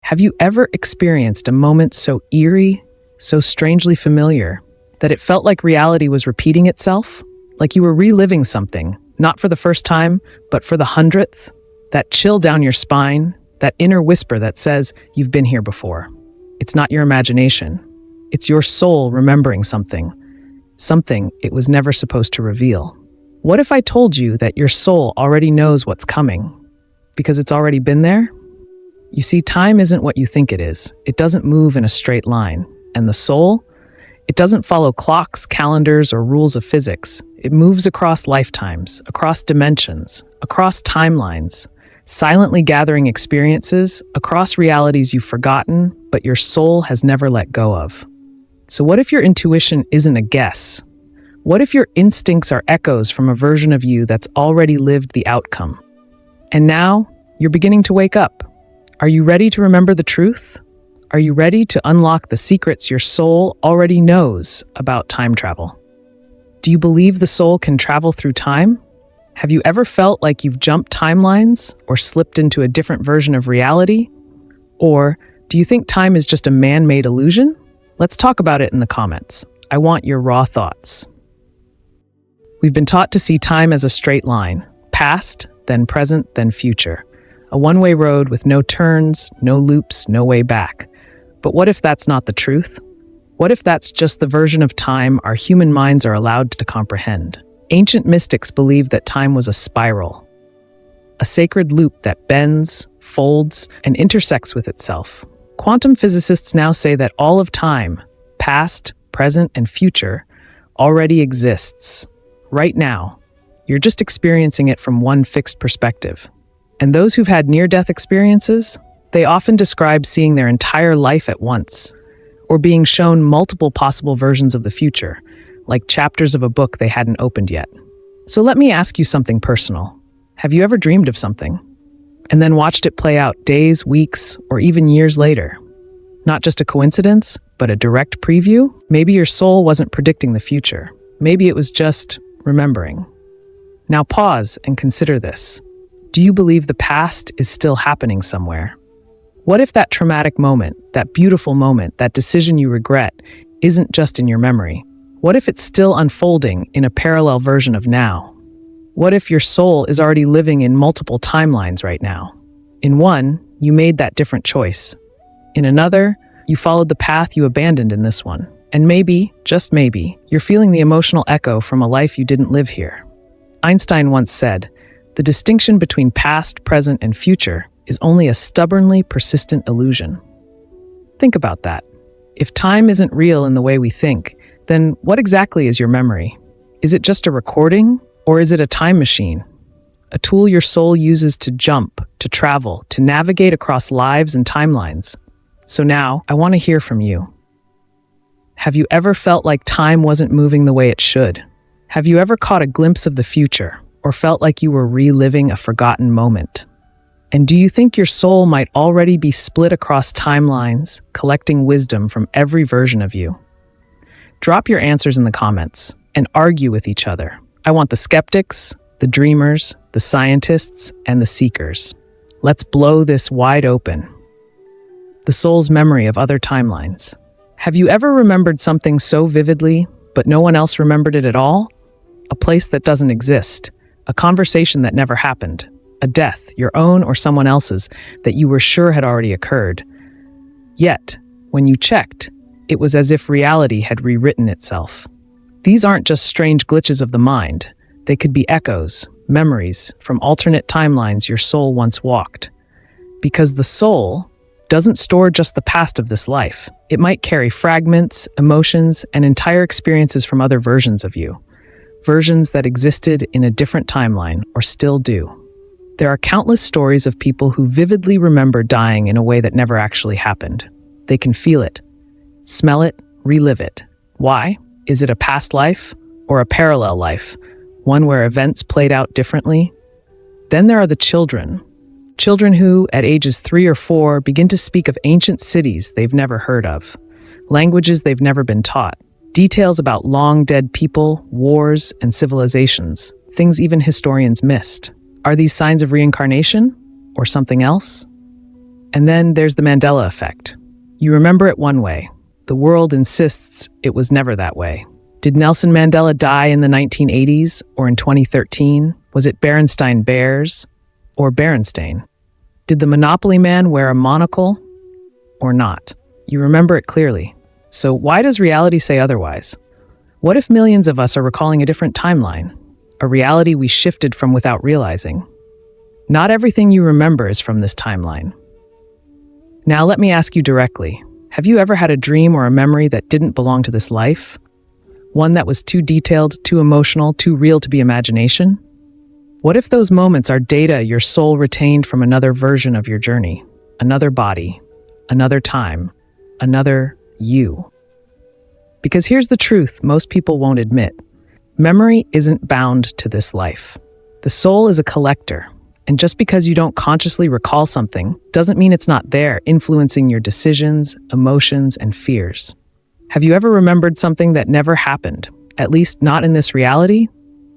Have you ever experienced a moment so eerie, so strangely familiar, that it felt like reality was repeating itself? Like you were reliving something, not for the first time, but for the 100th? That chill down your spine, that inner whisper that says, you've been here before. It's not your imagination. It's your soul remembering something it was never supposed to reveal. What if I told you that your soul already knows what's coming? Because it's already been there? You see, time isn't what you think it is. It doesn't move in a straight line. And the soul? It doesn't follow clocks, calendars, or rules of physics. It moves across lifetimes, across dimensions, across timelines, silently gathering experiences, across realities you've forgotten, but your soul has never let go of. So what if your intuition isn't a guess? What if your instincts are echoes from a version of you that's already lived the outcome? And now, you're beginning to wake up. Are you ready to remember the truth? Are you ready to unlock the secrets your soul already knows about time travel? Do you believe the soul can travel through time? Have you ever felt like you've jumped timelines or slipped into a different version of reality? Or do you think time is just a man-made illusion? Let's talk about it in the comments. I want your raw thoughts. We've been taught to see time as a straight line, past, then present, then future. A one-way road with no turns, no loops, no way back. But what if that's not the truth? What if that's just the version of time our human minds are allowed to comprehend? Ancient mystics believed that time was a spiral, a sacred loop that bends, folds, and intersects with itself. Quantum physicists now say that all of time, past, present, and future, already exists. Right now, you're just experiencing it from one fixed perspective. And those who've had near-death experiences, they often describe seeing their entire life at once, or being shown multiple possible versions of the future, like chapters of a book they hadn't opened yet. So let me ask you something personal. Have you ever dreamed of something, and then watched it play out days, weeks, or even years later? Not just a coincidence, but a direct preview? Maybe your soul wasn't predicting the future. Maybe it was just remembering. Now pause and consider this. Do you believe the past is still happening somewhere? What if that traumatic moment, that beautiful moment, that decision you regret, isn't just in your memory? What if it's still unfolding in a parallel version of now? What if your soul is already living in multiple timelines right now? In one, you made that different choice. In another, you followed the path you abandoned in this one. And maybe, just maybe, you're feeling the emotional echo from a life you didn't live here. Einstein once said, "The distinction between past, present, and future is only a stubbornly persistent illusion." Think about that. If time isn't real in the way we think, then what exactly is your memory? Is it just a recording, or is it a time machine? A tool your soul uses to jump, to travel, to navigate across lives and timelines. So now, I want to hear from you. Have you ever felt like time wasn't moving the way it should? Have you ever caught a glimpse of the future, or felt like you were reliving a forgotten moment? And do you think your soul might already be split across timelines, collecting wisdom from every version of you? Drop your answers in the comments and argue with each other. I want the skeptics, the dreamers, the scientists, and the seekers. Let's blow this wide open. The soul's memory of other timelines. Have you ever remembered something so vividly, but no one else remembered it at all? A place that doesn't exist, a conversation that never happened, a death, your own or someone else's, that you were sure had already occurred. Yet, when you checked, it was as if reality had rewritten itself. These aren't just strange glitches of the mind. They could be echoes, memories from alternate timelines your soul once walked. Because the soul doesn't store just the past of this life. It might carry fragments, emotions, and entire experiences from other versions of you. Versions that existed in a different timeline, or still do. There are countless stories of people who vividly remember dying in a way that never actually happened. They can feel it, smell it, relive it. Why? Is it a past life or a parallel life, one where events played out differently? Then there are the children. Children who, at ages 3 or 4, begin to speak of ancient cities they've never heard of, languages they've never been taught, details about long-dead people, wars, and civilizations, things even historians missed. Are these signs of reincarnation or something else? And then there's the Mandela effect. You remember it one way. The world insists it was never that way. Did Nelson Mandela die in the 1980s or in 2013? Was it Berenstain Bears or Berenstain? Did the Monopoly man wear a monocle or not? You remember it clearly. So why does reality say otherwise? What if millions of us are recalling a different timeline, a reality we shifted from without realizing? Not everything you remember is from this timeline. Now let me ask you directly, have you ever had a dream or a memory that didn't belong to this life? One that was too detailed, too emotional, too real to be imagination? What if those moments are data your soul retained from another version of your journey, another body, another time, another you? Because here's the truth most people won't admit. Memory isn't bound to this life. The soul is a collector, and just because you don't consciously recall something doesn't mean it's not there, influencing your decisions, emotions, and fears. Have you ever remembered something that never happened, at least not in this reality?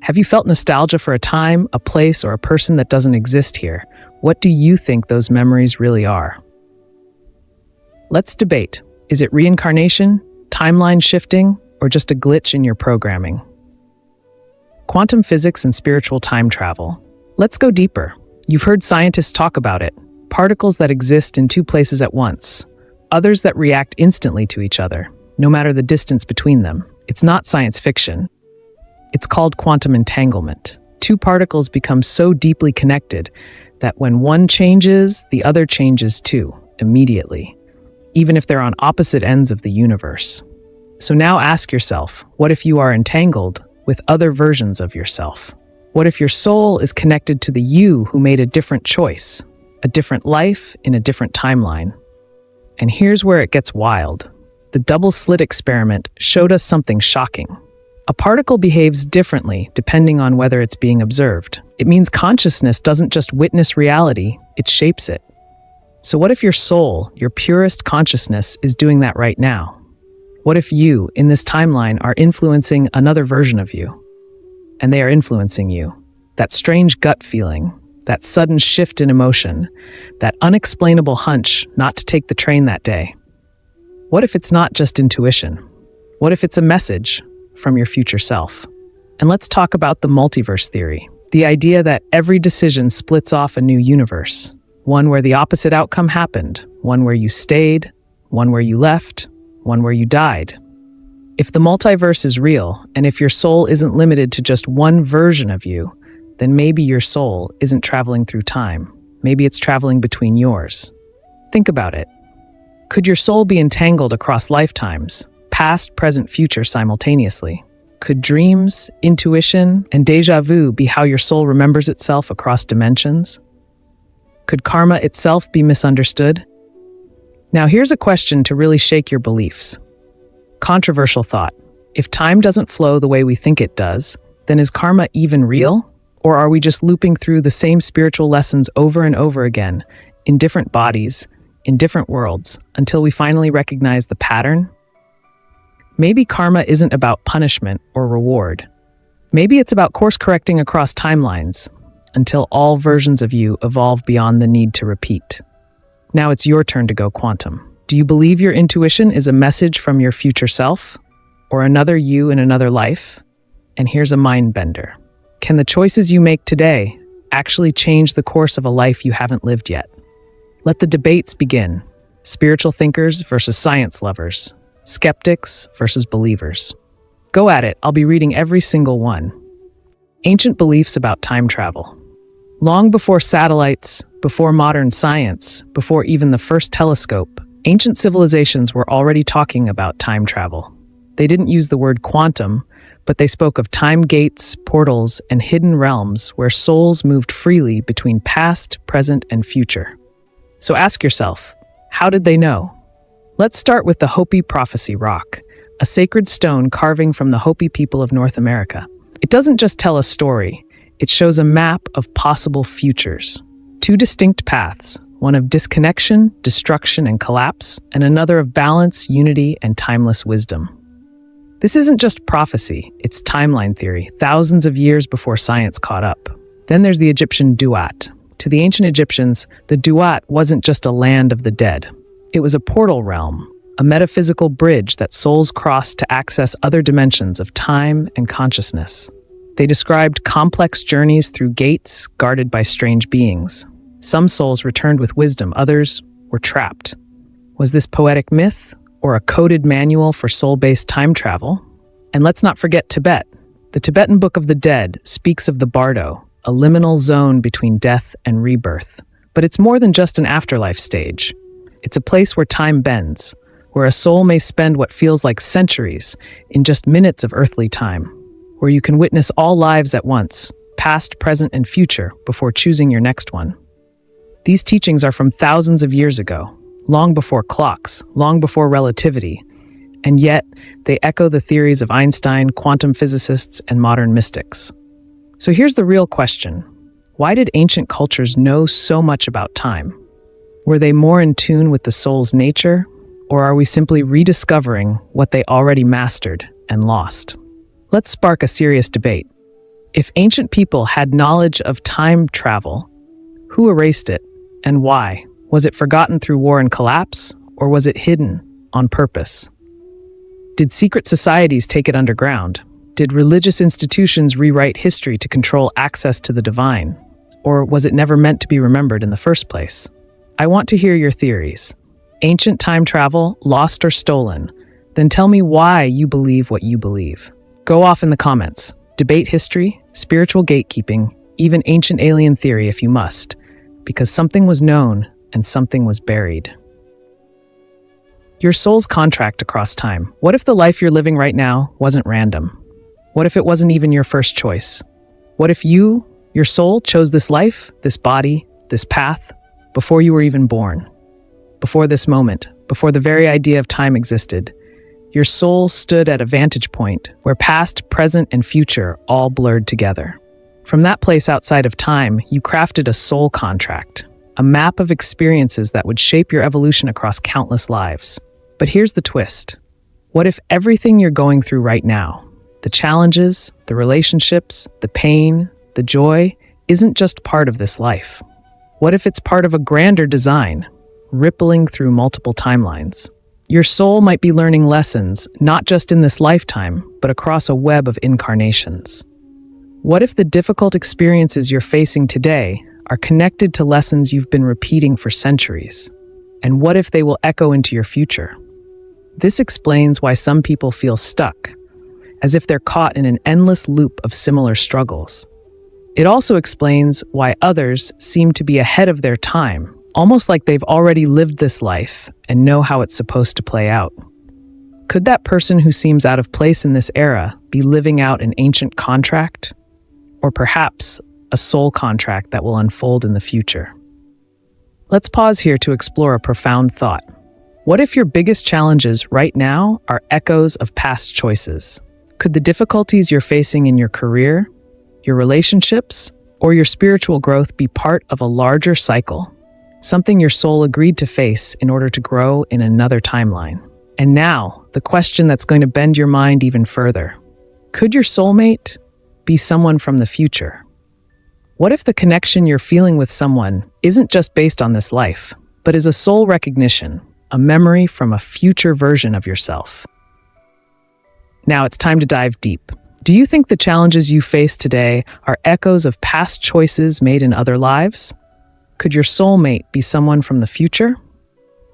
Have you felt nostalgia for a time, a place, or a person that doesn't exist here? What do you think those memories really are? Let's debate. Is it reincarnation, timeline shifting, or just a glitch in your programming? Quantum physics and spiritual time travel. Let's go deeper. You've heard scientists talk about it. Particles that exist in two places at once. Others that react instantly to each other, no matter the distance between them. It's not science fiction. It's called quantum entanglement. Two particles become so deeply connected that when one changes, the other changes too, immediately, even if they're on opposite ends of the universe. So now ask yourself, what if you are entangled with other versions of yourself? What if your soul is connected to the you who made a different choice, a different life in a different timeline? And here's where it gets wild. The double slit experiment showed us something shocking. A particle behaves differently depending on whether it's being observed. It means consciousness doesn't just witness reality, it shapes it. So what if your soul, your purest consciousness, is doing that right now? What if you, in this timeline, are influencing another version of you? And they are influencing you. That strange gut feeling, that sudden shift in emotion, that unexplainable hunch not to take the train that day. What if it's not just intuition? What if it's a message from your future self? And let's talk about the multiverse theory, the idea that every decision splits off a new universe, one where the opposite outcome happened, one where you stayed, one where you left, one where you died. If the multiverse is real, and if your soul isn't limited to just one version of you, then maybe your soul isn't traveling through time. Maybe it's traveling between yours. Think about it. Could your soul be entangled across lifetimes, past, present, future simultaneously? Could dreams, intuition, and déjà vu be how your soul remembers itself across dimensions? Could karma itself be misunderstood? Now here's a question to really shake your beliefs. Controversial thought. If time doesn't flow the way we think it does, then is karma even real? Or are we just looping through the same spiritual lessons over and over again, in different bodies, in different worlds, until we finally recognize the pattern? Maybe karma isn't about punishment or reward. Maybe it's about course correcting across timelines, until all versions of you evolve beyond the need to repeat. Now it's your turn to go quantum. Do you believe your intuition is a message from your future self? Or another you in another life? And here's a mind bender. Can the choices you make today actually change the course of a life you haven't lived yet? Let the debates begin. Spiritual thinkers versus science lovers. Skeptics versus believers. Go at it, I'll be reading every single one. Ancient beliefs about time travel. Long before satellites, before modern science, before even the first telescope, ancient civilizations were already talking about time travel. They didn't use the word quantum, but they spoke of time gates, portals, and hidden realms where souls moved freely between past, present, and future. So ask yourself, how did they know? Let's start with the Hopi Prophecy Rock, a sacred stone carving from the Hopi people of North America. It doesn't just tell a story, it shows a map of possible futures. Two distinct paths, one of disconnection, destruction, and collapse, and another of balance, unity, and timeless wisdom. This isn't just prophecy, it's timeline theory, thousands of years before science caught up. Then there's the Egyptian duat, To the ancient Egyptians, the Duat wasn't just a land of the dead. It was a portal realm, a metaphysical bridge that souls crossed to access other dimensions of time and consciousness. They described complex journeys through gates guarded by strange beings. Some souls returned with wisdom, others were trapped. Was this poetic myth or a coded manual for soul-based time travel? And let's not forget Tibet. The Tibetan Book of the Dead speaks of the bardo, a liminal zone between death and rebirth. But it's more than just an afterlife stage. It's a place where time bends, where a soul may spend what feels like centuries in just minutes of earthly time, where you can witness all lives at once, past, present, and future, before choosing your next one. These teachings are from thousands of years ago, long before clocks, long before relativity, and yet they echo the theories of Einstein, quantum physicists, and modern mystics. So here's the real question. Why did ancient cultures know so much about time? Were they more in tune with the soul's nature, or are we simply rediscovering what they already mastered and lost? Let's spark a serious debate. If ancient people had knowledge of time travel, who erased it and why? Was it forgotten through war and collapse, or was it hidden on purpose? Did secret societies take it underground? Did religious institutions rewrite history to control access to the divine? Or was it never meant to be remembered in the first place? I want to hear your theories. Ancient time travel, lost or stolen? Then tell me why you believe what you believe. Go off in the comments. Debate history, spiritual gatekeeping, even ancient alien theory if you must, because something was known and something was buried. Your soul's contract across time. What if the life you're living right now wasn't random? What if it wasn't even your first choice? What if you, your soul, chose this life, this body, this path, before you were even born? Before this moment, before the very idea of time existed, your soul stood at a vantage point where past, present, and future all blurred together. From that place outside of time, you crafted a soul contract, a map of experiences that would shape your evolution across countless lives. But here's the twist. What if everything you're going through right now, the challenges, the relationships, the pain, the joy, isn't just part of this life? What if it's part of a grander design, rippling through multiple timelines? Your soul might be learning lessons, not just in this lifetime, but across a web of incarnations. What if the difficult experiences you're facing today are connected to lessons you've been repeating for centuries? And what if they will echo into your future? This explains why some people feel stuck, as if they're caught in an endless loop of similar struggles. It also explains why others seem to be ahead of their time, almost like they've already lived this life and know how it's supposed to play out. Could that person who seems out of place in this era be living out an ancient contract? Or perhaps a soul contract that will unfold in the future? Let's pause here to explore a profound thought. What if your biggest challenges right now are echoes of past choices? Could the difficulties you're facing in your career, your relationships, or your spiritual growth be part of a larger cycle? Something your soul agreed to face in order to grow in another timeline. And now, the question that's going to bend your mind even further. Could your soulmate be someone from the future? What if the connection you're feeling with someone isn't just based on this life, but is a soul recognition, a memory from a future version of yourself? Now it's time to dive deep. Do you think the challenges you face today are echoes of past choices made in other lives? Could your soulmate be someone from the future?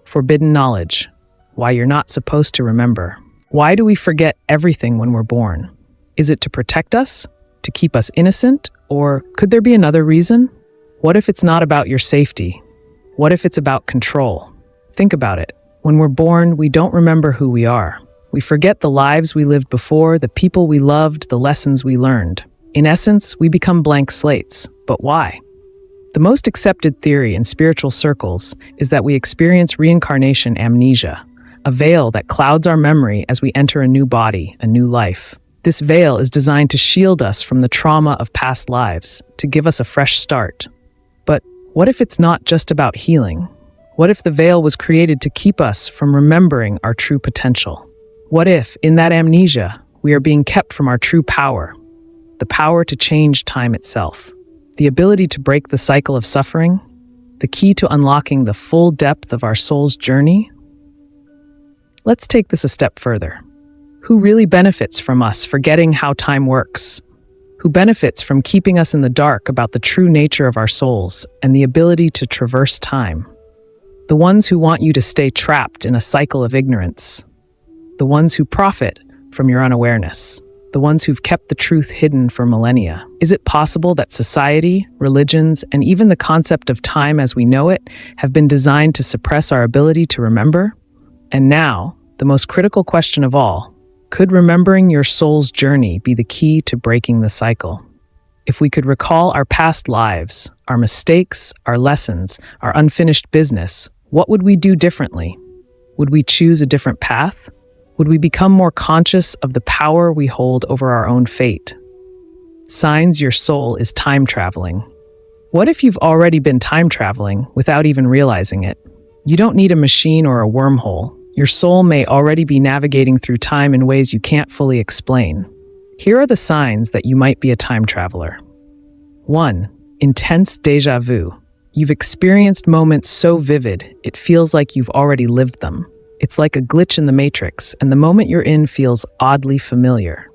Forbidden knowledge. Why you're not supposed to remember. Why do we forget everything when we're born? Is it to protect us? To keep us innocent? Or could there be another reason? What if it's not about your safety? What if it's about control? Think about it. When we're born, we don't remember who we are. We forget the lives we lived before, the people we loved, the lessons we learned. In essence, we become blank slates. But why? The most accepted theory in spiritual circles is that we experience reincarnation amnesia, a veil that clouds our memory as we enter a new body, a new life. This veil is designed to shield us from the trauma of past lives, to give us a fresh start. But what if it's not just about healing? What if the veil was created to keep us from remembering our true potential? What if, in that amnesia, we are being kept from our true power, the power to change time itself? the ability to break the cycle of suffering, the key to unlocking the full depth of our soul's journey? Let's take this a step further. Who really benefits from us forgetting how time works? Who benefits from keeping us in the dark about the true nature of our souls and the ability to traverse time? The ones who want you to stay trapped in a cycle of ignorance. The ones who profit from your unawareness. The ones who've kept the truth hidden for millennia. Is it possible that society, religions, and even the concept of time as we know it have been designed to suppress our ability to remember? And now, the most critical question of all, could remembering your soul's journey be the key to breaking the cycle? If we could recall our past lives, our mistakes, our lessons, our unfinished business, what would we do differently? Would we choose a different path? Would we become more conscious of the power we hold over our own fate? Signs your soul is time traveling. What if you've already been time traveling without even realizing it? You don't need a machine or a wormhole. Your soul may already be navigating through time in ways you can't fully explain. Here are the signs that you might be a time traveler. 1. Intense déjà vu. You've experienced moments so vivid, it feels like you've already lived them. It's like a glitch in the matrix, and the moment you're in feels oddly familiar.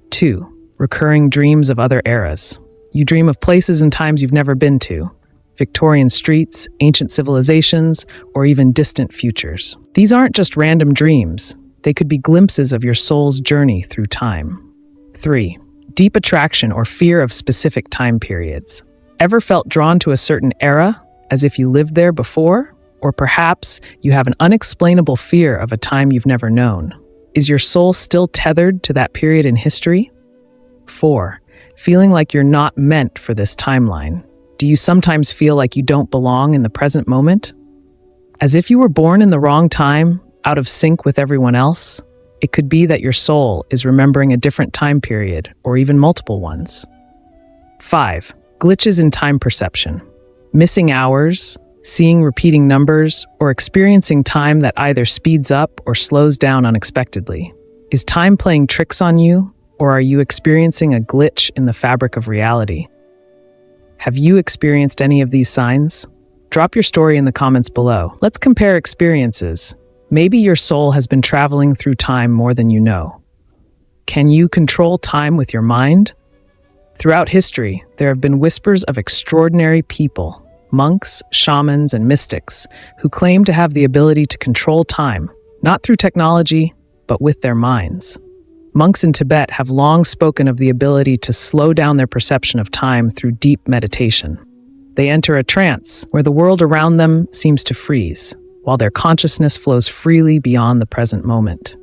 2. Recurring dreams of other eras. You dream of places and times you've never been to. Victorian streets, ancient civilizations, or even distant futures. These aren't just random dreams. They could be glimpses of your soul's journey through time. 3. Deep attraction or fear of specific time periods. Ever felt drawn to a certain era, as if you lived there before? Or perhaps you have an unexplainable fear of a time you've never known. Is your soul still tethered to that period in history? 4. Feeling like you're not meant for this timeline. Do you sometimes feel like you don't belong in the present moment? As if you were born in the wrong time, out of sync with everyone else? It could be that your soul is remembering a different time period, or even multiple ones. 5. Glitches in time perception. Missing hours, seeing repeating numbers, or experiencing time that either speeds up or slows down unexpectedly. Is time playing tricks on you, or are you experiencing a glitch in the fabric of reality? Have you experienced any of these signs? Drop your story in the comments below. Let's compare experiences. Maybe your soul has been traveling through time more than you know. Can you control time with your mind? Throughout history, there have been whispers of extraordinary people, monks, shamans, and mystics, who claim to have the ability to control time, not through technology, but with their minds. Monks in Tibet have long spoken of the ability to slow down their perception of time through deep meditation. They enter a trance where the world around them seems to freeze, while their consciousness flows freely beyond the present moment.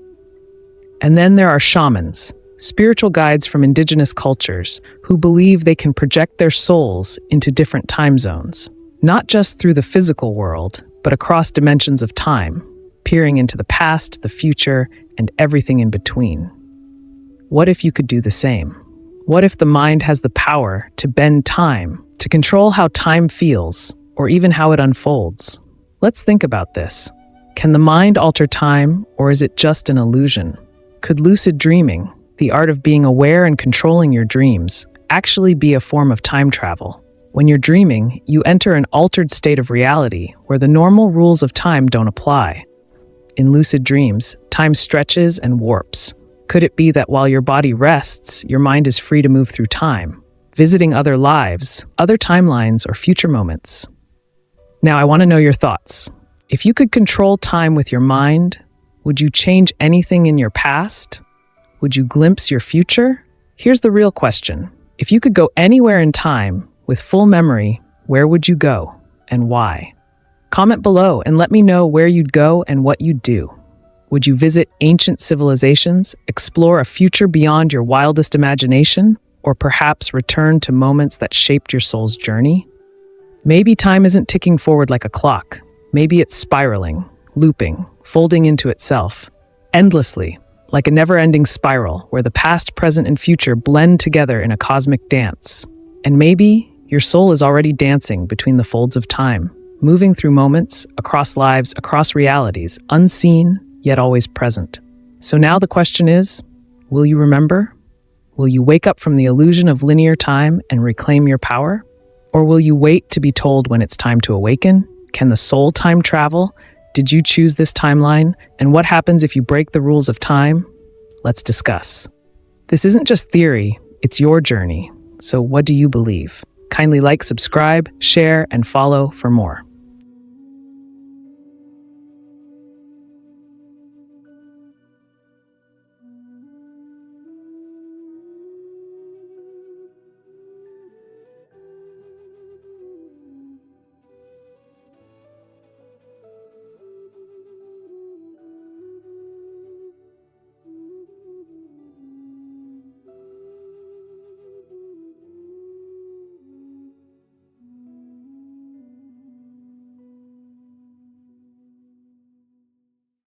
And then there are shamans, spiritual guides from indigenous cultures who believe they can project their souls into different time zones, not just through the physical world, but across dimensions of time, peering into the past, the future, and everything in between. What if you could do the same? What if the mind has the power to bend time, to control how time feels, or even how it unfolds? Let's think about this. Can the mind alter time, or is it just an illusion? Could lucid dreaming, the art of being aware and controlling your dreams, actually be a form of time travel? When you're dreaming, you enter an altered state of reality where the normal rules of time don't apply. In lucid dreams, time stretches and warps. Could it be that while your body rests, your mind is free to move through time, visiting other lives, other timelines, or future moments? Now, I want to know your thoughts. If you could control time with your mind, would you change anything in your past? Would you glimpse your future? Here's the real question. If you could go anywhere in time with full memory, where would you go and why? Comment below and let me know where you'd go and what you'd do. Would you visit ancient civilizations, explore a future beyond your wildest imagination, or perhaps return to moments that shaped your soul's journey? Maybe time isn't ticking forward like a clock. Maybe it's spiraling, looping, folding into itself, endlessly, like a never-ending spiral where the past, present, and future blend together in a cosmic dance. And maybe your soul is already dancing between the folds of time, moving through moments, across lives, across realities, unseen, yet always present. So now the question is, will you remember? Will you wake up from the illusion of linear time and reclaim your power? Or will you wait to be told when it's time to awaken? Can the soul time travel? Did you choose this timeline? And what happens if you break the rules of time? Let's discuss. This isn't just theory, it's your journey. So what do you believe? Kindly like, subscribe, share, and follow for more.